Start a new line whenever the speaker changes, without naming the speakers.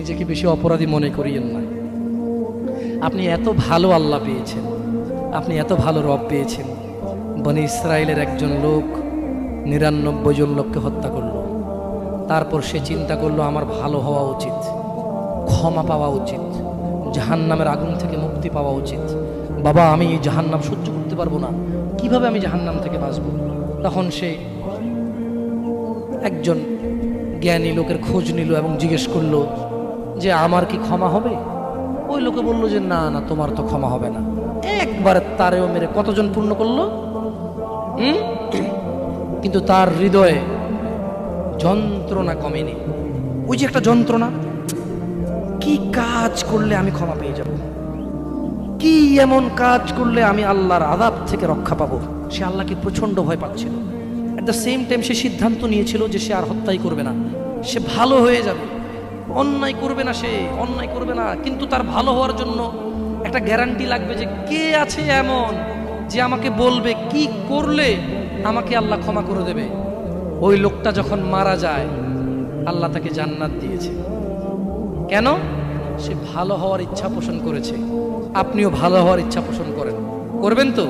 নিজেকে বেশি অপরাধী মনে করিয়েন না। আপনি এত ভালো আল্লাহ পেয়েছেন, আপনি এত ভালো রব পেয়েছেন। বনি ইসরায়েলের একজন লোক 99 জন লোককে হত্যা করলো। তারপর সে চিন্তা করলো আমার ভালো হওয়া উচিত, ক্ষমা পাওয়া উচিত, জাহান্নামের আগুন থেকে মুক্তি পাওয়া উচিত। বাবা আমি এই জাহান্নাম সহ্য করতে পারবো না, কিভাবে আমি জাহান্নাম থেকে বাঁচব? তখন সে একজন জ্ঞানী লোকের খোঁজ নিল এবং জিজ্ঞেস করলো যে আমার কি ক্ষমা হবে? ওই লোকে বলল যে না না, তোমার তো ক্ষমা হবে না। একবারে তারেও মেরে কতজন পূর্ণ করলো? কিন্তু তার হৃদয়ে যন্ত্রণা কমেনি। ওই যে একটা যন্ত্রণা, কি কাজ করলে আমি ক্ষমা পেয়ে যাব, কি এমন কাজ করলে আমি আল্লাহর আযাব থেকে রক্ষা পাবো। সে আল্লাহকে প্রচন্ড ভয় পাচ্ছিল। এট দ্য সেম টাইম সে সিদ্ধান্ত নিয়েছিল যে সে আর হত্যাই করবে না, সে ভালো হয়ে যাবে, অন্যায় করবে না, সে অন্যায় করবে না। কিন্তু তার ভালো হওয়ার জন্য একটা গ্যারান্টি লাগবে যে কে আছে এমন যে আমাকে বলবে কি করলে আমাকে আল্লাহ ক্ষমা করে দেবে। ওই লোকটা যখন মারা যায় আল্লাহ তাকে জান্নাত দিয়েছে। কেন? সে ভালো হওয়ার ইচ্ছা পোষণ করেছে। আপনিও ভালো হওয়ার ইচ্ছা পোষণ করেন, করবেন তো?